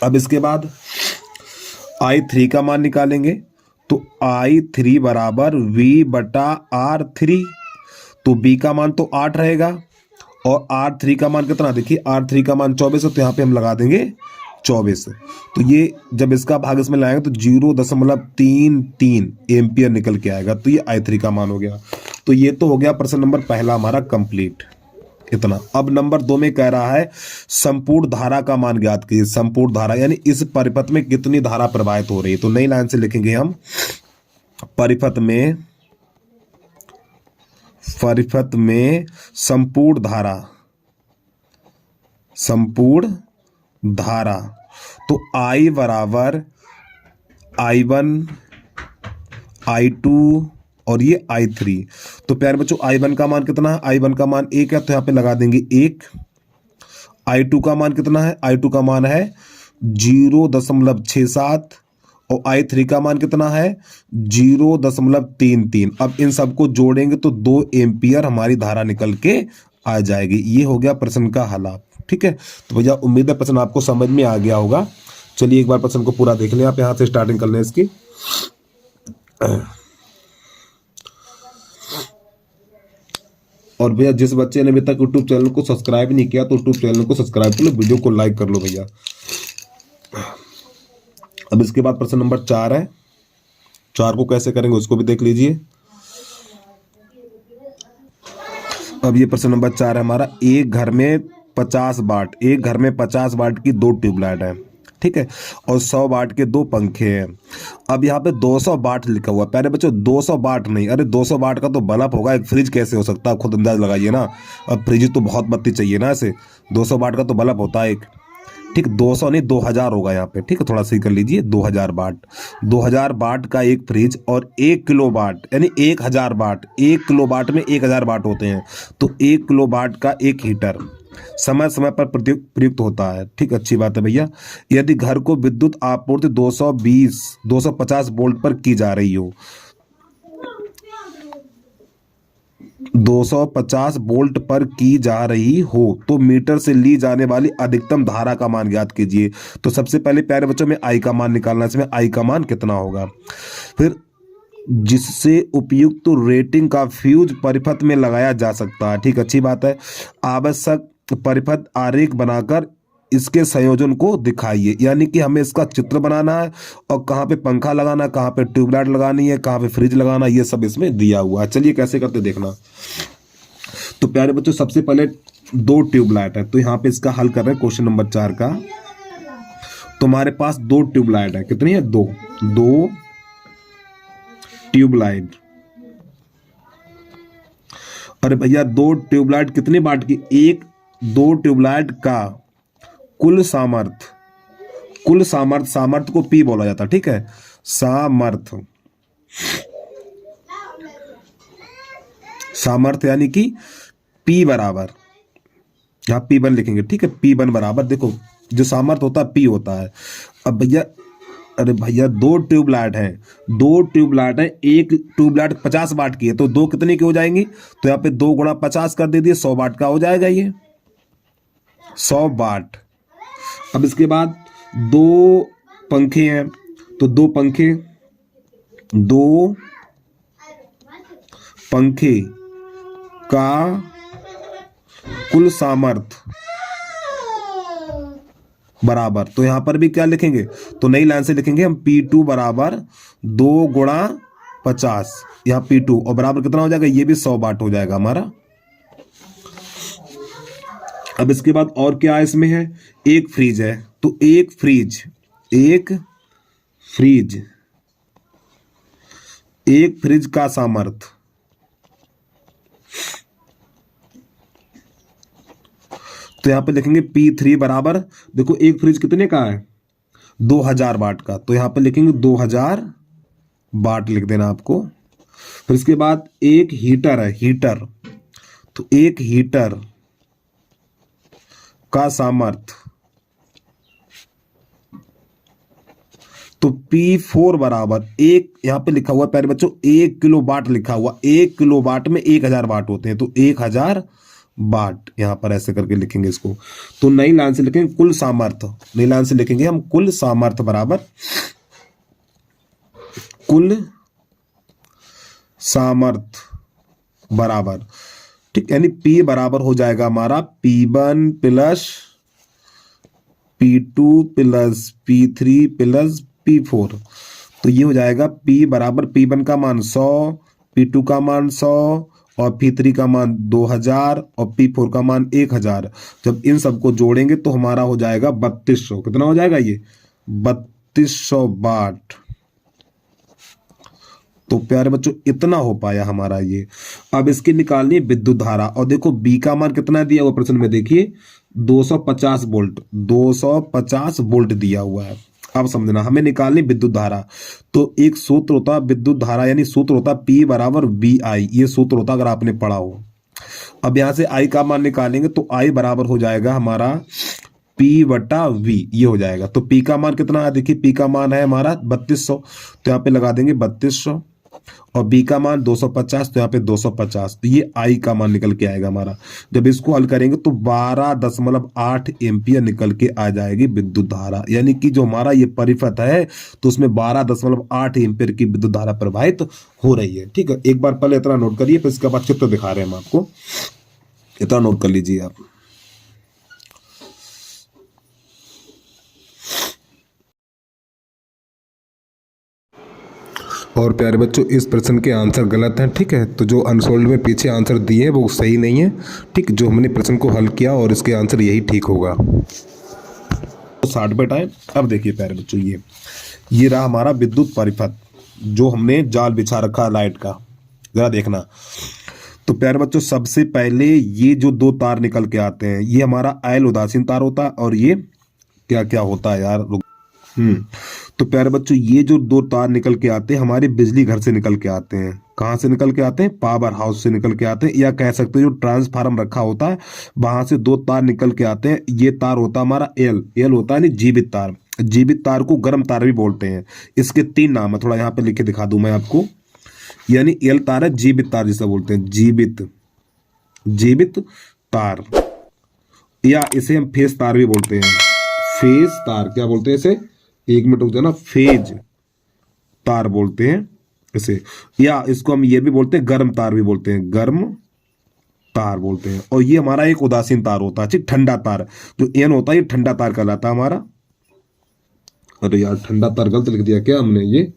Speaker 1: अब इसके बाद I3 का मान निकालेंगे, तो I3 बराबर V बटा R3, तो B का मान तो 8 रहेगा और R3 का मान कितना, देखिए R3 का मान 24 है, तो यहाँ पे हम लगा देंगे 24। तो ये जब इसका भाग इसमें लाएंगे तो 0.33 एम्पियर निकल के आएगा, तो ये I3 का मान हो गया। तो ये तो हो गया प्रश्न नंबर पहला हमारा कंप्लीट, इतना। अब नंबर 2 में कह रहा है संपूर्ण धारा का मान ज्ञात कीजिए। संपूर्ण धारा यानी इस परिपथ में कितनी धारा प्रवाहित हो रही है, तो नई लाइन से लिखेंगे हम परिपथ में संपूर्ण धारा, तो I बराबर I1 I2 और ये I3। तो प्यारे बच्चों I1 का मान कितना है, I1 का मान 1 है, तो यहाँ पे लगा देंगे 1। I2 का मान कितना है, I2 का मान है 0.67 और I3 का मान कितना है 0.33। अब इन सबको जोड़ेंगे तो 2 एम्पियर हमारी धारा निकल के आ जाएगी। ये हो गया प्रश्न का हल। ठीक है, तो भैया उम्मीद है प्रश्न आपको समझ में आ गया होगा। चलिए एक बार प्रश्न को पूरा देख लें आप, यहाँ से स्टार्टिंग कर लें इसकी। और भैया जिस बच्चे ने अभी तक यूट्यूब चैनल को सब्सक्राइब नहीं किया तो यूट्यूब चैनल को सब्सक्राइब कर लो, वीडियो को लाइक कर लो भैया। अब इसके बाद प्रश्न नंबर 4 है, 4 को कैसे करेंगे उसको भी देख लीजिए। अब ये प्रश्न नंबर 4 है हमारा, एक घर में 50 वाट की 2 ट्यूबलाइट है, ठीक है, और 100 वाट के 2 पंखे हैं। अब यहाँ पे 200 वाट लिखा हुआ है। पहले बच्चों 200 वाट नहीं, अरे 200 वाट का तो बल्ब होगा, एक फ्रिज कैसे हो सकता है, खुद अंदाज लगाइए ना। अब फ्रिज तो बहुत बत्ती चाहिए ना, ऐसे 200 वाट का तो बल्ब होता है एक, ठीक, 200 नहीं 2000 होगा यहाँ पे, ठीक है, थोड़ा सही कर लीजिए, 2000 वाट का एक फ्रिज और 1 किलो वाट यानी 1000 वाट, 1 किलो वाट में 1000 वाट होते हैं, तो 1 किलो वाट का एक हीटर समय समय पर प्रयुक्त होता है। ठीक, अच्छी बात है भैया। यदि घर को विद्युत आपूर्ति 250 वोल्ट पर की जा रही हो, 250 वोल्ट पर की जा रही हो तो मीटर से ली जाने वाली अधिकतम धारा का मान ज्ञात कीजिए। तो सबसे पहले प्यारे बच्चों में आई का मान निकालना, इसमें आई का मान कितना होगा। फिर जिससे उपयुक्त रेटिंग का फ्यूज परिपथ में लगाया जा सकता है। ठीक, अच्छी बात है। आवश्यक परिपथ आरेख बनाकर इसके संयोजन को दिखाइए, यानी कि हमें इसका चित्र बनाना है और कहाँ पे पंखा लगाना, कहाँ पे ट्यूबलाइट लगानी है, कहाँ पे फ्रिज लगाना, ये सब इसमें दिया हुआ है। चलिए कैसे करते देखना। तो प्यारे बच्चों सबसे पहले 2 ट्यूबलाइट है, तो यहाँ पे इसका हल कर रहे हैं क्वेश्चन नंबर 4 का। तो हमारे पास 2 ट्यूबलाइट है, कितनी है 2 ट्यूबलाइट। अरे भैया 2 ट्यूबलाइट कितने वाट की, 2 ट्यूबलाइट का कुल सामर्थ्य को पी बोला जाता है। ठीक है, सामर्थ्य यानी कि पी बराबर, यहां P1 लिखेंगे। ठीक है, P1 बराबर, देखो जो सामर्थ्य होता है P होता है। अब भैया अरे भैया 2 ट्यूबलाइट है, एक ट्यूबलाइट 50 वाट की है, तो 2 कितने की हो जाएंगी, तो यहाँ पे 2 गुणा 50 कर दे दिए, 100 वाट का हो जाएगा ये 100 वाट। अब इसके बाद 2 पंखे हैं, तो 2 पंखे का कुल सामर्थ्य बराबर, तो यहां पर भी क्या लिखेंगे, तो नई लाइन से लिखेंगे हम P2 बराबर 2 गुणा 50, यहां P2 और बराबर कितना हो जाएगा, ये भी 100 वाट हो जाएगा हमारा। अब इसके बाद और क्या इसमें है, एक फ्रिज है, तो एक फ्रिज का सामर्थ्य, तो यहां पे लिखेंगे P3 बराबर, देखो एक फ्रिज कितने का है 2000 वाट का, तो यहां पे लिखेंगे 2000 वाट लिख देना आपको। फिर इसके बाद एक हीटर है, तो एक हीटर का सामर्थ्य, तो P4 बराबर, एक यहां पे लिखा हुआ है प्यारे बच्चों 1 किलो वाट लिखा हुआ, 1 किलो वाट में 1000 वाट होते हैं, तो 1000 वाट, यहां पर ऐसे करके लिखेंगे इसको। तो नई लाइन से लिखेंगे कुल सामर्थ्य, नई लाइन से लिखेंगे हम कुल सामर्थ्य बराबर कुल सामर्थ्य बराबर, ठीक, यानी P बराबर हो जाएगा हमारा P1 plus P2 plus P3 plus P4। तो ये हो जाएगा P बराबर P1 का मान 100, P2 का मान 100 और P3 का मान 2000 और P4 का मान 1000। जब इन सबको जोड़ेंगे तो हमारा हो जाएगा 3200। कितना हो जाएगा ये? 3200 वाट। तो प्यारे बच्चों इतना हो पाया हमारा ये। अब इसकी निकालनी है विद्युत धारा, और देखो बी का मान कितना दिया हुआ प्रश्न में, देखिए 250 वोल्ट, 250 वोल्ट दिया हुआ है। अब समझना, हमें निकालनी विद्युत धारा। तो एक सूत्र होता है विद्युत धारा, यानी सूत्र होता है P बराबर VI, ये सूत्र होता अगर आपने पढ़ा हो। अब यहां से I का मान निकालेंगे तो I बराबर हो जाएगा हमारा P बटा V, ये हो जाएगा। तो P का मान कितना है, देखिए P का मान है हमारा 3200, तो यहाँ पे लगा देंगे 3200, और B का मान 250, तो यहाँ पे 250। तो ये I का मान निकल के आएगा हमारा। जब इसको हल करेंगे तो 12.8 एम्पियर निकल के आ जाएगी विद्युत धारा, यानी कि जो हमारा ये परिपथ है तो उसमें 12.8 एम्पियर की विद्युत धारा प्रवाहित हो रही है। ठीक है, एक बार पहले इतना नोट करिए, फिर इसके बाद चित्र दिखा रहे हैं हम आपको, इतना नोट कर लीजिए आप। और प्यारे बच्चों इस प्रश्न के आंसर गलत हैं, ठीक है, तो जो अनसोल्ड में पीछे आंसर दिए हैं वो सही नहीं है, ठीक, जो हमने प्रश्न को हल किया और इसके आंसर यही ठीक होगा। तो 60 पे टाइम। अब देखिए प्यारे बच्चों, ये रहा हमारा विद्युत परिपथ, जो हमने जाल बिछा रखा लाइट का, जरा देखना। तो प्यारे बच्चों सबसे पहले ये जो दो तार निकल के आते हैं, ये हमारा आयल उदासीन तार होता है, और ये क्या क्या होता है यार, तो प्यारे बच्चों ये जो दो तार निकल के आते हैं हमारे बिजली घर से निकल के आते हैं। कहाँ से निकल के आते हैं? पावर हाउस से निकल के आते हैं, या कह सकते हैं जो ट्रांसफार्मर रखा होता है वहां से दो तार निकल के आते हैं। ये तार होता है हमारा एल होता है जीवित तार। जीवित तार को गर्म तार भी बोलते हैं। इसके 3 नाम है, थोड़ा यहाँ पे लिख के दिखा दूं मैं आपको। यानी एल तार है जीवित तार जिसे बोलते हैं, जीवित तार, या इसे हम फेज तार भी बोलते हैं। फेज तार क्या बोलते हैं इसे? एक मिनट रुक जाना, फेज तार बोलते हैं इसे, या इसको हम ये भी बोलते हैं गर्म तार भी बोलते हैं, गर्म तार बोलते हैं। और ये हमारा एक उदासीन तार होता है, ठंडा तार, जो एन होता है ये ठंडा तार कहलाता है हमारा। अरे यार ठंडा तार गलत लिख दिया क्या हमने, ये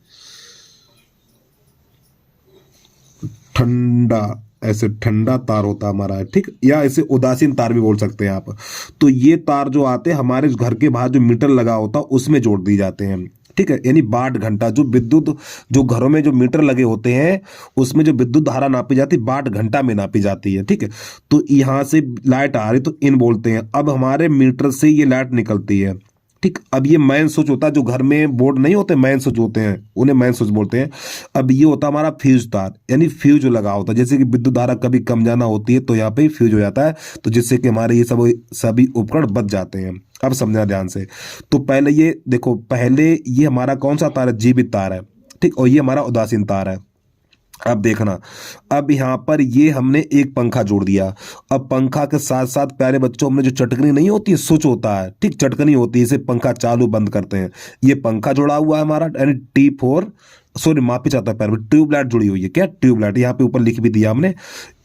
Speaker 1: ठंडा, ऐसे ठंडा तार होता हमारा, ठीक, या इसे उदासीन तार भी बोल सकते हैं आप। तो ये तार जो आते हैं हमारे घर के बाहर जो मीटर लगा होता है उसमें जोड़ दी जाते हैं, ठीक है, यानी वाट घंटा, जो विद्युत जो घरों में जो मीटर लगे होते हैं उसमें जो विद्युत धारा नापी जाती है वाट घंटा में नापी जाती है, ठीक है। तो यहाँ से लाइट आ रही तो इन बोलते हैं। अब हमारे मीटर से ये लाइट निकलती है, ठीक। अब ये मैन स्विच होता है, जो घर में बोर्ड नहीं होते मैन स्विच होते हैं उन्हें मैन स्विच बोलते हैं। अब ये होता है हमारा फ्यूज तार, यानी फ्यूज लगा होता है, जैसे कि विद्युत धारा कभी कम जाना होती है तो यहाँ पे फ्यूज हो जाता है, तो जिससे कि हमारे ये सभी उपकरण बच जाते हैं। अब समझना ध्यान से। तो पहले ये देखो, पहले ये हमारा कौन सा तार है? जीवित तार है, ठीक, और ये हमारा उदासीन तार है। अब देखना, अब यहाँ पर ये हमने एक पंखा जोड़ दिया। अब पंखा के साथ साथ प्यारे बच्चों हमने जो चटकनी नहीं होती है, स्विच होता है, ठीक, चटकनी होती है, इसे पंखा चालू बंद करते हैं। ये पंखा जुड़ा हुआ है हमारा, यानी T4, सॉरी माफी चाहता है प्यारे, ट्यूबलाइट जुड़ी हुई है। क्या? ट्यूबलाइट, यहाँ पे ऊपर लिख भी दिया हमने,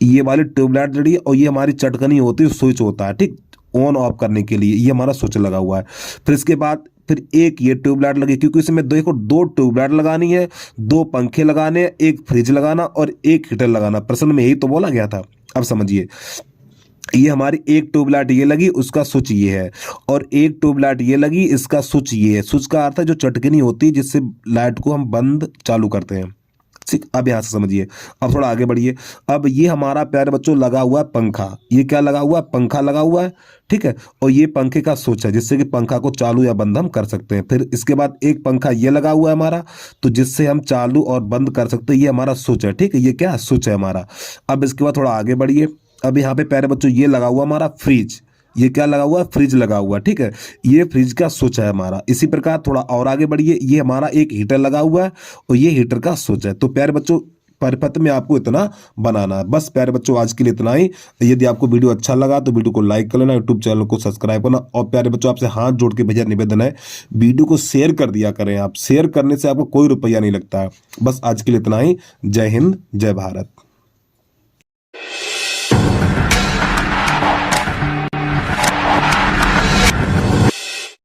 Speaker 1: ये वाली ट्यूबलाइट जुड़ी है, और ये हमारी चटकनी होती है, स्विच होता है, ठीक, ऑन ऑफ करने के लिए ये हमारा स्विच लगा हुआ है। फिर इसके बाद फिर एक ये ट्यूबलाइट लगी, क्योंकि इसमें देखो 2 ट्यूबलाइट लगानी है, 2 पंखे लगाने, एक फ्रिज लगाना और एक हीटर लगाना। प्रश्न में यही तो बोला गया था। अब समझिए, ये हमारी एक ट्यूबलाइट ये लगी, उसका स्विच ये है, और एक ट्यूबलाइट ये लगी, इसका स्विच ये है। स्विच का अर्थ है जो चटकनी होती है जिससे लाइट को हम बंद चालू करते हैं, ठीक। अब यहां से समझिए, अब थोड़ा आगे बढ़िए। अब ये हमारा प्यारे बच्चों लगा हुआ है पंखा, ये क्या लगा हुआ है? पंखा लगा हुआ है, ठीक है, और ये पंखे का स्विच है जिससे कि पंखा को चालू या बंद हम कर सकते हैं। फिर इसके बाद एक पंखा ये लगा हुआ है हमारा, तो जिससे हम चालू और बंद कर सकते हैं, ये हमारा स्विच है, ठीक है, ये क्या स्विच है हमारा। अब इसके बाद थोड़ा आगे बढ़िए। अब यहाँ पे प्यारे बच्चों ये लगा हुआ हमारा फ्रिज, ये क्या लगा हुआ है? फ्रिज लगा हुआ है, ठीक है, ये फ्रिज का स्विच है हमारा। इसी प्रकार थोड़ा और आगे बढ़िए, ये हमारा एक हीटर लगा हुआ है और ये हीटर का स्विच है। तो प्यारे बच्चों परिपथ में आपको इतना बनाना है। बस प्यारे बच्चों आज के लिए इतना ही। यदि आपको वीडियो अच्छा लगा तो वीडियो को लाइक कर लेना, यूट्यूब चैनल को सब्सक्राइब करना, और प्यारे बच्चों आपसे हाथ जोड़ के भैया निवेदन है, वीडियो को शेयर कर दिया करें। आप शेयर करने से आपको कोई रुपया नहीं लगता है। बस आज के लिए इतना ही। जय हिंद, जय भारत।